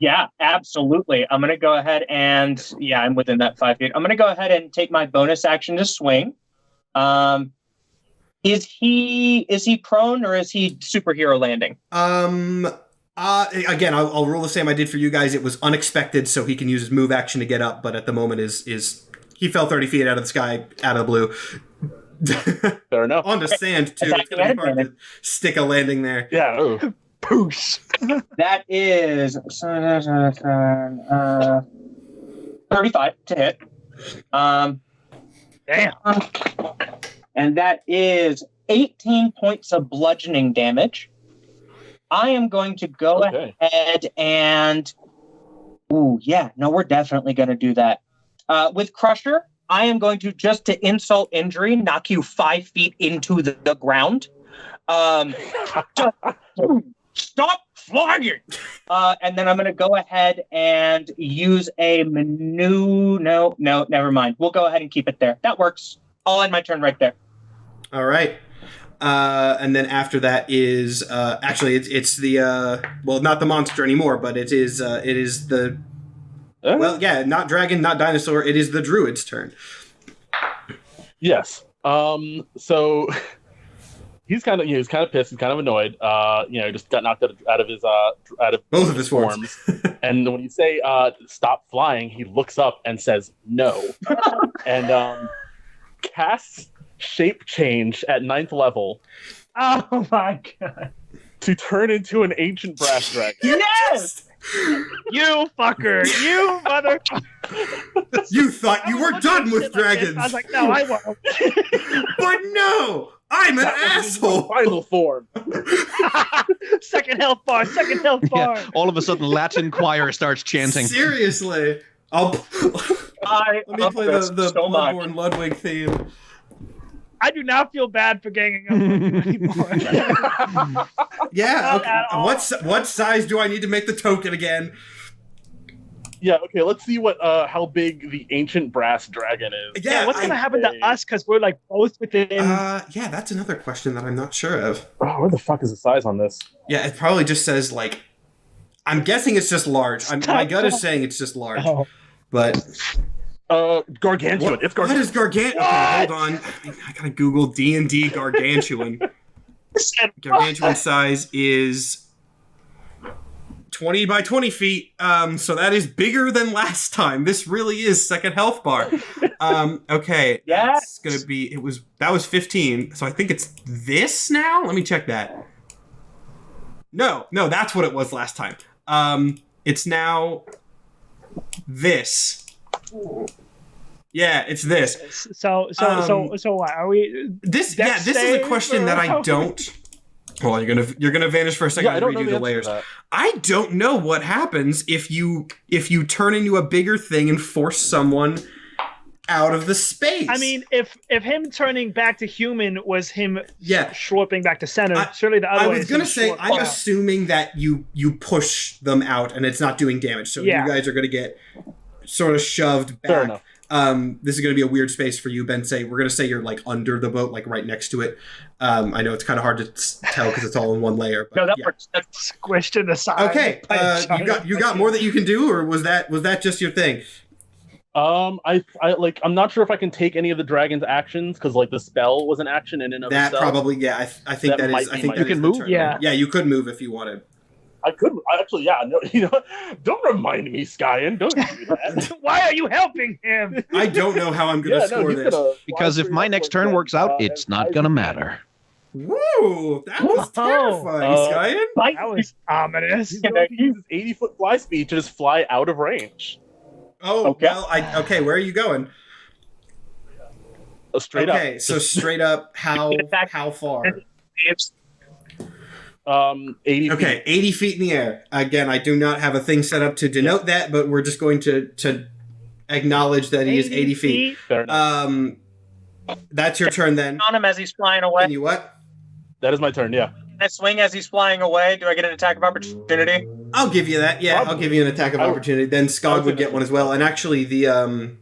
Yeah, absolutely. I'm going to go ahead and... Yeah, I'm within that 5 feet. I'm going to go ahead and take my bonus action to swing. Is he prone, or is he superhero landing? Again, I'll roll the same I did for you guys. It was unexpected, so he can use his move action to get up, but at the moment is he fell 30 feet out of the sky, out of the blue. Fair enough. Onto sand, too. It's going to be hard to stick a landing there. Yeah, ooh. Poosh. That is 35 to hit. Damn. And that is 18 points of bludgeoning damage. I am going to go ahead and... Ooh, yeah. No, we're definitely going to do that. With Crusher, I am going to, just to insult injury, knock you 5 feet into the ground. Stop flying! And then I'm going to go ahead and use a menu. No, never mind. We'll go ahead and keep it there. That works. I'll end my turn right there. All right. And then after that is actually it's the well, not the monster anymore, but it is the well, yeah, not dragon, not dinosaur. It is the druid's turn. Yes. So he's kind of pissed. He's kind of annoyed. Just got knocked out of his both of his forms. And when you say stop flying, he looks up and says no, and casts shape change at 9th level. Oh my god! To turn into an ancient brass dragon. Yes! You fucker! You mother! You thought you were done with dragons. I was like, no, I won't. But no, I'm an asshole. Final form. Second health bar. Yeah, all of a sudden, Latin choir starts chanting. Seriously, let me play the so Bloodborne Ludwig theme. I do not feel bad for ganging up on you anymore. Yeah. Okay. What size do I need to make the token again? Yeah. Okay. Let's see what how big the ancient brass dragon is. Yeah. What's gonna happen to us? Because we're like both within. Yeah, that's another question that I'm not sure of. Oh, where the fuck is the size on this? Yeah, it probably just says like. I'm guessing it's just large. My gut is saying it's just large, but. Gargantuan. It's gargantuan. What is gargantuan? Okay, hold on. I gotta Google D&D gargantuan. Gargantuan size is 20 by 20 feet. So that is bigger than last time. This really is second health bar. Okay. Yes. That's gonna be. That was 15. So I think it's this now. Let me check that. No, that's what it was last time. It's now this. Yeah, it's this. So what are we? This is a question that I don't. Well, you're gonna vanish for a second and redo the layers. I don't know what happens if you turn into a bigger thing and force someone out of the space. I mean, if him turning back to human was him schwarping back to center, surely the other way. I was gonna say I'm assuming that you push them out and it's not doing damage, so you guys are gonna get sort of shoved back. Fair enough. This is going to be a weird space for you, Ben. We're going to say you're like under the boat, like right next to it. I know it's kind of hard to tell because it's all in one layer. But, no, that works. That's squished in the side. Okay, you got more that you can do, or was that just your thing? I'm not sure if I can take any of the dragon's actions because like the spell was an action in and of itself. That probably, I think that is. I think you can move. Yeah, you could move if you wanted. I could actually, yeah. No, don't remind me, Skyen. Don't do that. Why are you helping him? I don't know how I'm going to score this. Because if my next turn works out, it's not going to matter. Woo! That was terrifying, Skyen. That was ominous. He's going to use his 80-foot fly speed to just fly out of range. Oh, okay. Well, okay. Where are you going? Straight up. Okay, so straight up, how far? 80 feet. Okay, 80 feet in the air. Again, I do not have a thing set up to denote that, but we're just going to acknowledge that he is 80 feet. That's your turn then. On him as he's flying away. Can you what? That is my turn, yeah. I swing as he's flying away. Do I get an attack of opportunity? I'll give you that. Yeah, I'll give you an attack of opportunity. Then Skog would get one as well. And actually, the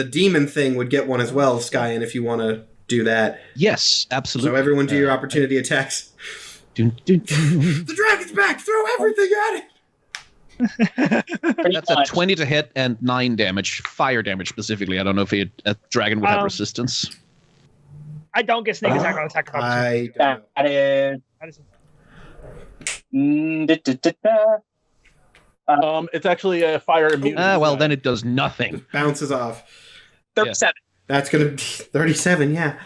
demon thing would get one as well, Skyen, if you want to do that. Yes, absolutely. So everyone do your opportunity attacks. The dragon's back! Throw everything at it! That's a 20 to hit and 9 damage. Fire damage specifically. I don't know if a dragon would have resistance. I don't get sneak attack on attack of opportunity. It's actually a fire immunity. Well, then it does nothing. It bounces off. 37. That's going to be 37, yeah.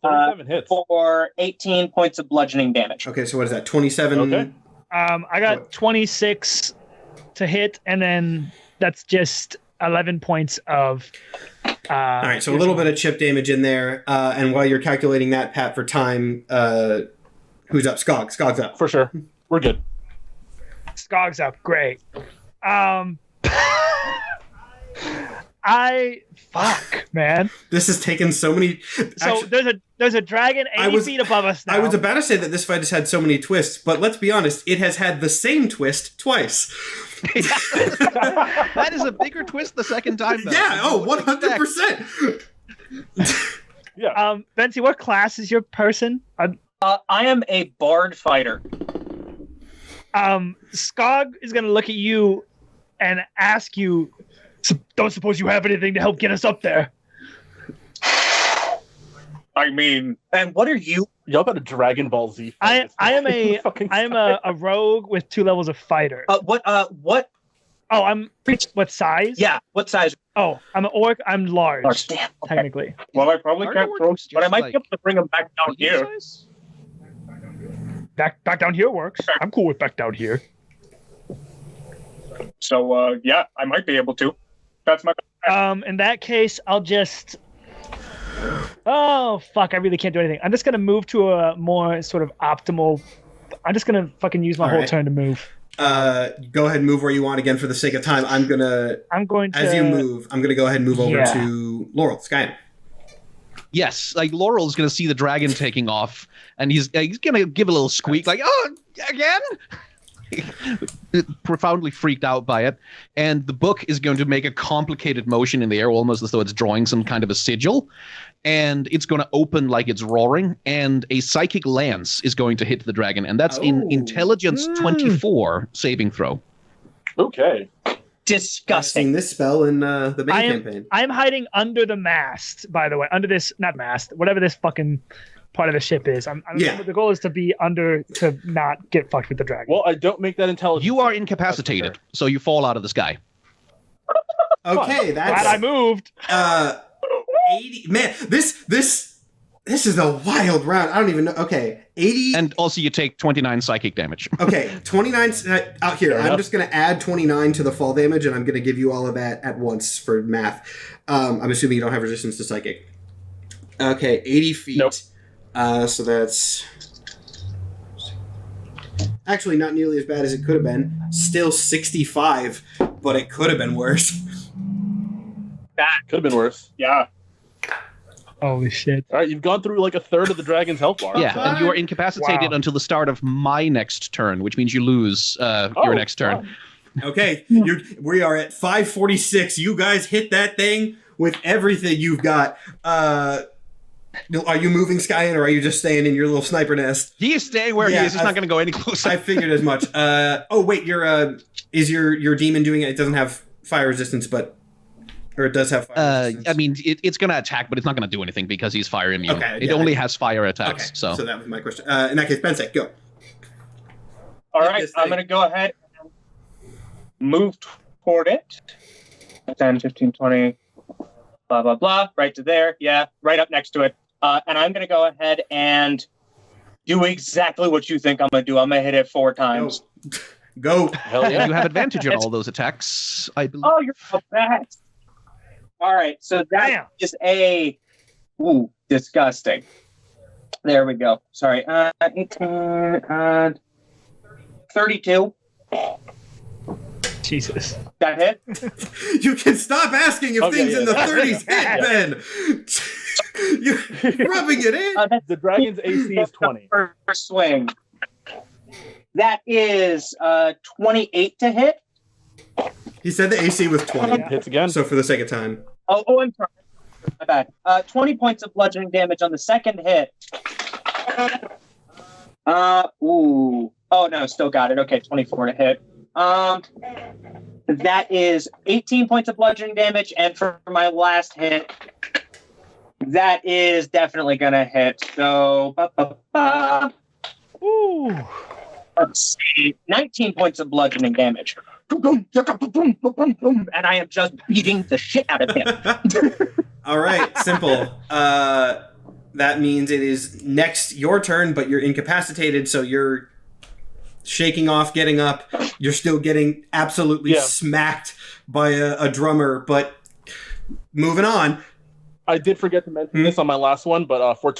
37 hits. For 18 points of bludgeoning damage. Okay, so what is that? 27? Okay. I got 26 to hit, and then that's just 11 points of... all right, so a little bit of chip damage in there. And while you're calculating that, Pat, for time, Who's up? Skog's up. For sure. We're good. Skog's up. Great. Fuck, man. This has taken so many. So there's a dragon 80 feet above us now. I was about to say that this fight has had so many twists, but let's be honest, it has had the same twist twice. That is a bigger twist the second time, though. Yeah, 100%. Yeah. Bensi, what class is your person? I am a bard fighter. Skog is going to look at you and ask you, don't suppose you have anything to help get us up there? I mean, and what are you? Y'all got a Dragon Ball Z fight. I am a rogue with 2 levels of fighter. What? Oh, I'm what size? Yeah, what size? Oh, I'm an orc. I'm large, Damn. Okay. technically. Well, I probably Aren't can't orcs throw, just but I might like be able to bring them back down medium here. size? Back down here works. I'm cool with back down here. So, yeah, I might be able to. That's my. In that case, I'll just. Oh fuck! I really can't do anything. I'm just gonna move to a more sort of optimal. I'm just gonna fucking use my All whole right. turn to move. Go ahead and move where you want again for the sake of time. I'm going to, as you move, I'm going to go ahead and move over Yeah. to Laurel, Skyen. Yes, like Laurel's gonna see the dragon taking off, and he's gonna give a little squeak, like, "Oh, again!" Profoundly freaked out by it, and the book is going to make a complicated motion in the air, almost as though it's drawing some kind of a sigil, and it's going to open like it's roaring, and a psychic lance is going to hit the dragon, and that's in Oh. intelligence 24 saving throw. Okay. I've Disgusting. seen this spell in the main campaign. I'm hiding under the mast, by the way. Under this, not mast, whatever this fucking part of the ship is. Yeah. The goal is to be under to not get fucked with the dragon. Well, I don't make that intelligence. You are save. incapacitated, That's so you fall out of the sky. Okay, Glad I that's moved. 80. Man, this is a wild round. I don't even know. Okay, 80. And also you take 29 psychic damage. Okay, 29 out here. Fair I'm enough. just going to add 29 to the fall damage, and I'm going to give you all of that at once for math. I'm assuming you don't have resistance to psychic. Okay, 80 feet. Nope. So that's actually not nearly as bad as it could have been. Still 65, but it could have been worse. Could have been worse. Yeah. Holy shit. All right, you've gone through like a third of the dragon's health bar. Yeah, and you are incapacitated Wow. until the start of my next turn, which means you lose your next turn. fine. Okay, we are at 546. You guys hit that thing with everything you've got. Are you moving, Skyen, or are you just staying in your little sniper nest? He is staying where he is. He's not going to go any closer. I figured as much. Oh wait, is your demon doing it? It doesn't have fire resistance, or it does have fire resistance. I mean, it's going to attack, but it's not going to do anything because he's fire immune. Okay, it yeah, only has fire attacks. Okay, So that was my question. In that case, Bensek, go. All Hit right, this I'm thing. going to go ahead and move toward it. 10, 15, 20, blah, blah, blah. Right to there. Yeah, right up next to it. And I'm going to go ahead and do exactly what you think I'm going to do. I'm going to hit it 4 times. Go. Hell yeah. you have advantage on all those attacks, I believe. Oh, you're the best. All right, so that is a... Ooh, disgusting. There we go. Sorry. 18, 32. Jesus. That hit? You can stop asking if Okay, things yeah, in the that's- 30s hit, Ben. You're rubbing it in. That's The dragon's AC is 20. first swing. That is 28 to hit. He said the AC was 20. Hits again. So for the sake of time. Oh, I'm sorry. My bad. 20 points of bludgeoning damage on the second hit. Ooh. Oh, no, still got it. Okay, 24 to hit. That is 18 points of bludgeoning damage, and for my last hit, that is definitely gonna hit. So, Ooh. let's see, 19 points of bludgeoning damage. And I am just beating the shit out of him. All right, simple. That means it is next your turn, but you're incapacitated, so you're shaking off, getting up. You're still getting absolutely smacked by a drummer, but moving on. I did forget to mention this on my last one, but for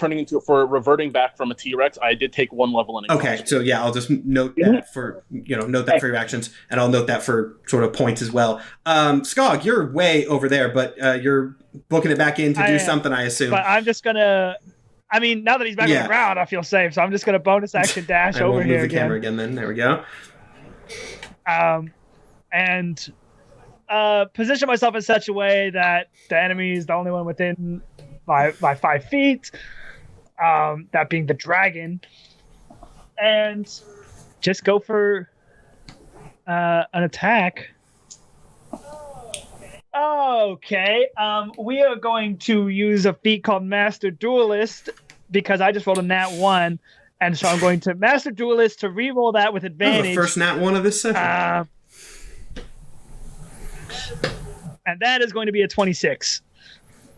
reverting back from a T-Rex, I did take 1 level in Okay, so yeah, I'll just note that for your actions, and I'll note that for sort of points as well. Skog, you're way over there, but you're booking it back in to do something, I assume. But I'm just gonna. I mean, now that he's back on the ground, I feel safe, so I'm just gonna bonus action dash over here move the camera again. Then there we go. And position myself in such a way that the enemy is the only one within my 5 feet, that being the dragon, and just go for an attack. Okay, we are going to use a feat called Master Duelist because I just rolled a nat 1, and so I'm going to Master Duelist to re-roll that with advantage. The first nat 1 of this session. And that is going to be a 26.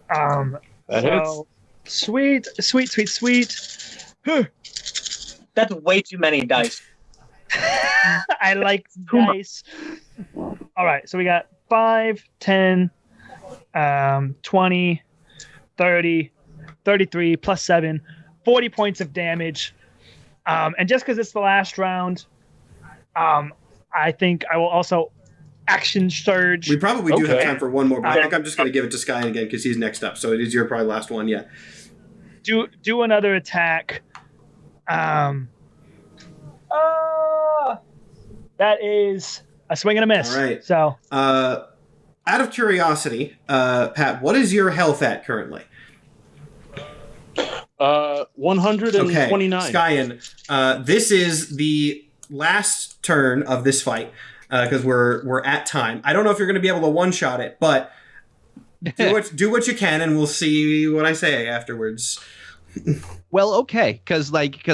That hits. Sweet. That's way too many dice. I like dice. All right, so we got 5, 10, 20, 30, 33, plus 7, 40 points of damage. And just because it's the last round, I think I will also action surge. We probably do have time for one more, but I think I'm just going to give it to Skyen again because he's next up. So it is your probably last one, yeah. Do another attack. That is a swing and a miss. All right. So, out of curiosity, Pat, what is your health at currently? 129. Okay, Skyen, this is the last turn of this fight because we're at time. I don't know if you're going to be able to one-shot it, but do what you can, and we'll see what I say afterwards. Well, okay, because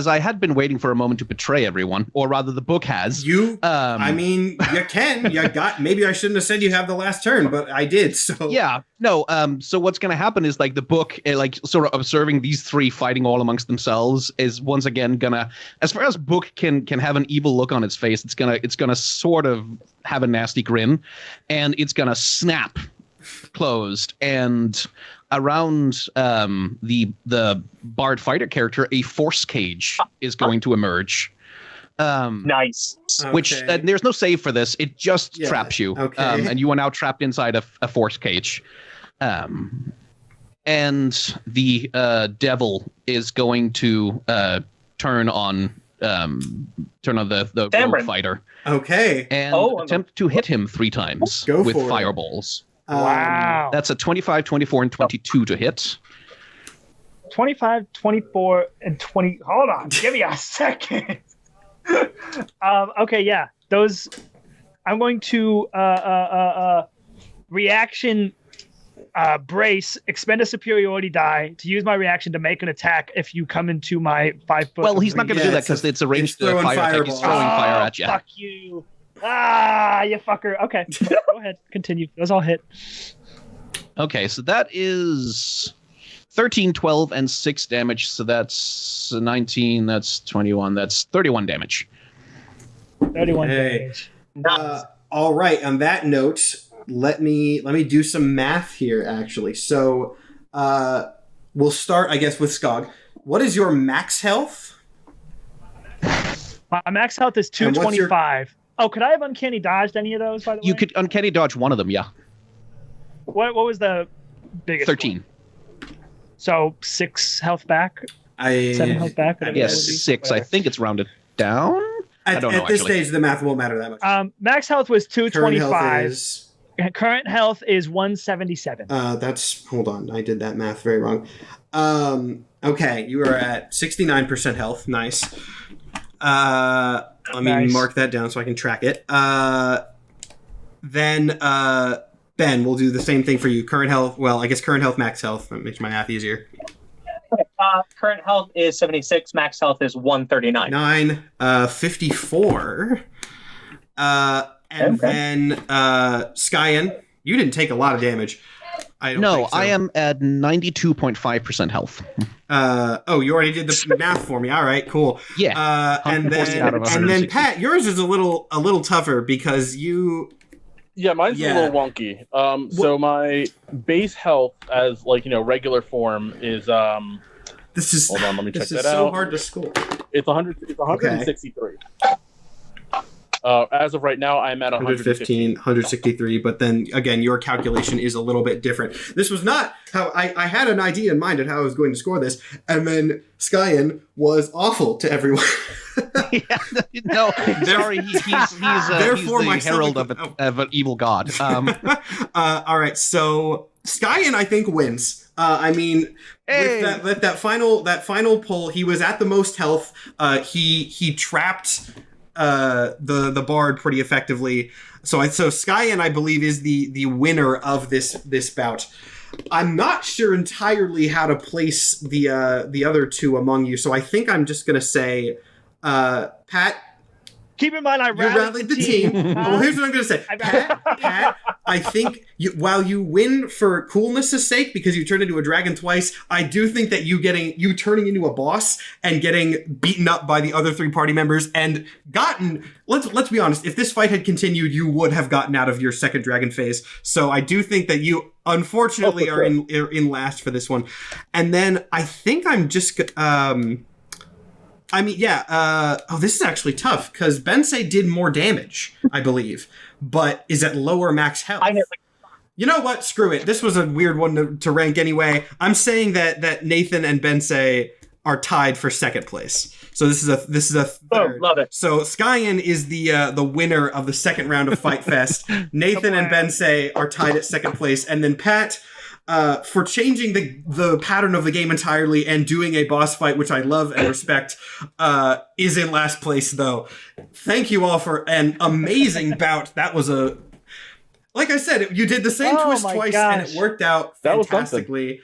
I had been waiting for a moment to betray everyone, or rather, the book has. I mean, you can. You got. Maybe I shouldn't have said you have the last turn, but I did. So yeah, no. So what's going to happen is the book, sort of observing these three fighting all amongst themselves, is once again gonna, as far as book can have an evil look on its face, it's gonna sort of have a nasty grin, and it's gonna snap closed, and around the Bard fighter character, a force cage is going to emerge. Nice. Which there's no save for this. It just traps you. Okay. And you are now trapped inside a force cage. And the devil is going to turn on the rogue fighter. Okay. And attempt to hit him 3 times with fireballs. Wow. That's a 25, 24, and 22 to hit. 25, 24, and 20. Hold on. Give me a second. Okay, yeah. Those. I'm going to reaction brace, expend a superiority die to use my reaction to make an attack if you come into my 5 foot. Well, he's not going to do that because it's a ranged fire attack. He's throwing fire at you. Fuck you. You fucker. Okay. Go ahead. Continue. Those all hit. Okay, so that is 13, 12, and 6 damage. So that's 19, that's 21, that's 31 damage. 31 damage. All right, on that note, let me do some math here, actually. So we'll start, I guess, with Skog. What is your max health? My max health is 225. Oh, could I have uncanny dodged any of those, by the way? You could uncanny dodge one of them, yeah. What was the biggest 13. one? So 6 health back? 7 health back? Yes, 6. Whatever. I think it's rounded down. I don't know, at this stage, the math won't matter that much. Max health was 225. Current health is 177. Hold on. I did that math very wrong. Okay, you are at 69% health. Nice. Let me mark that down so I can track it. Then, Ben, we'll do the same thing for you. Current health, current health, max health. That makes my math easier. Current health is 76. Max health is 139. 54. Then, Skyen, you didn't take a lot of damage. I am at 92.5% health. You already did the math for me. All right, cool. Yeah. And then Pat, yours is a little tougher because you Yeah, mine's Yeah. a little wonky. So my base health as regular form is This is hold on, let me check this that is so out. hard to score. It's 100. It's 163. As of right now, I'm at 115, 163, but then again, your calculation is a little bit different. This was not how I had an idea in mind of how I was going to score this, and then Skyen was awful to everyone. No, sorry, he's Therefore, the my herald stomach- of an evil god. All right, so Skyen, I think, wins. I mean, Hey! with that final pull, he was at the most health. He trapped the bard pretty effectively. So Skyen, I believe, is the winner of this bout. I'm not sure entirely how to place the other two among you, so I think I'm just gonna say, Pat. Keep in mind, I You rallied the team. Well, here's what I'm going to say. Pat, I think while you win for coolness' sake because you turned into a dragon twice, I do think that you turning into a boss and getting beaten up by the other three party members and gotten, let's be honest, if this fight had continued, you would have gotten out of your second dragon phase. So I do think that you unfortunately are in last for this one. And then I think I'm just this is actually tough because Bensei did more damage, I believe, but is at lower max health. You know what? Screw it. This was a weird one to rank anyway. I'm saying that Nathan and Bensei are tied for second place. So this is a third. Oh, love it. So Skyen is the winner of the second round of Fight Fest. Nathan and Bensei are tied at second place, and then Pat, for changing the pattern of the game entirely and doing a boss fight, which I love and respect, is in last place, though. Thank you all for an amazing bout. That was like I said, you did the same twist twice, and it worked out fantastically.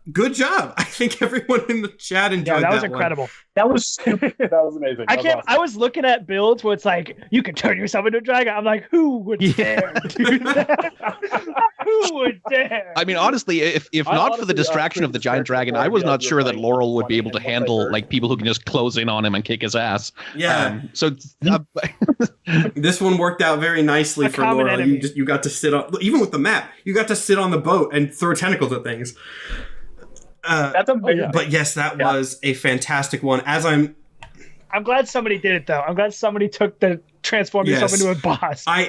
Good job. I think everyone in the chat enjoyed that. That was one. incredible. That was That was amazing. Awesome. I was looking at builds where it's like you can turn yourself into a dragon. I'm like, who would dare do that? Who would dare? I mean, honestly, if not for the distraction of the giant dragon, I was not sure that Laurel would be able to handle people who can just close in on him and kick his ass. Yeah. This one worked out very nicely for Laurel. You got to sit on, even with the map, you got to sit on the boat and throw tentacles at things. That's amazing. But yes, that was a fantastic one. I'm glad somebody did it though. I'm glad somebody took the transform yourself into a boss. I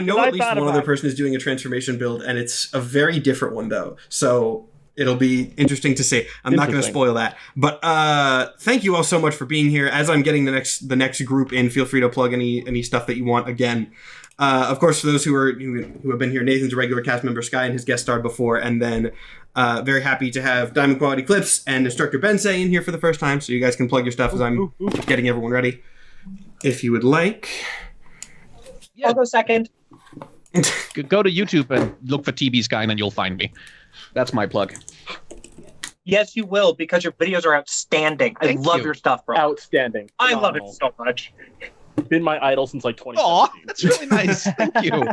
know at least one other person is doing a transformation build, and it's a very different one though. So it'll be interesting to see. I'm not going to spoil that. But thank you all so much for being here. As I'm getting the next group in, feel free to plug any stuff that you want again. Of course, for those who have been here, Nathan's a regular cast member, Skyen has guest starred before, and then very happy to have Diamond Quality Clips and Instructor Bensei in here for the first time, so you guys can plug your stuff as I'm getting everyone ready. If you would like. I'll go second. Go to YouTube and look for TB Skyen and you'll find me. That's my plug. Yes, you will, because your videos are outstanding. I love your stuff, bro. Outstanding. I love it so much. Been my idol since like 2017. Aw, that's really nice. Thank you.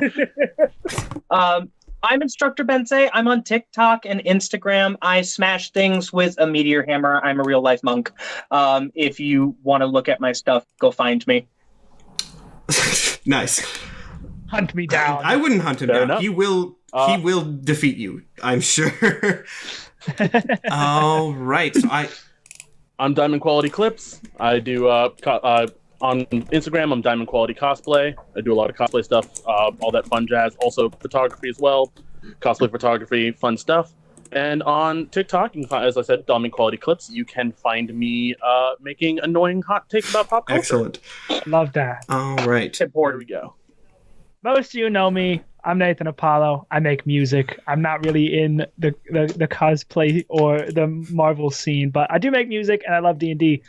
I'm Instructor Bensei. I'm on TikTok and Instagram. I smash things with a meteor hammer. I'm a real life monk. If you want to look at my stuff, go find me. Nice. Hunt me down. I wouldn't hunt him Fair down. enough. He will defeat you, I'm sure. All right. So I'm Diamond Quality Clips. I do on Instagram, I'm Diamond Quality Cosplay. I do a lot of cosplay stuff, all that fun jazz. Also photography as well. Cosplay photography, fun stuff. And on TikTok, you can find, as I said, Diamond Quality Clips. You can find me making annoying hot takes about pop culture. Excellent. Love that. All right. Here we go. Most of you know me. I'm Nathan Apollo. I make music. I'm not really in the cosplay or the Marvel scene, but I do make music and I love D&D.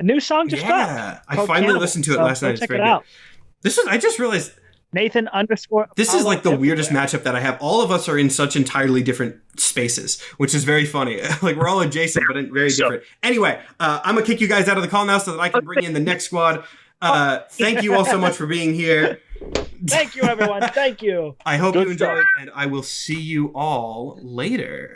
New song just dropped. Yeah, I finally listened to it last night. It's very good. I just realized Nathan _ this is like the weirdest matchup that I have. All of us are in such entirely different spaces, which is very funny. Like we're all adjacent, but very different. Anyway, I'm gonna kick you guys out of the call now so that I can bring in the next squad. Thank you all so much for being here. Thank you, everyone. Thank you. I hope you enjoyed, and I will see you all later.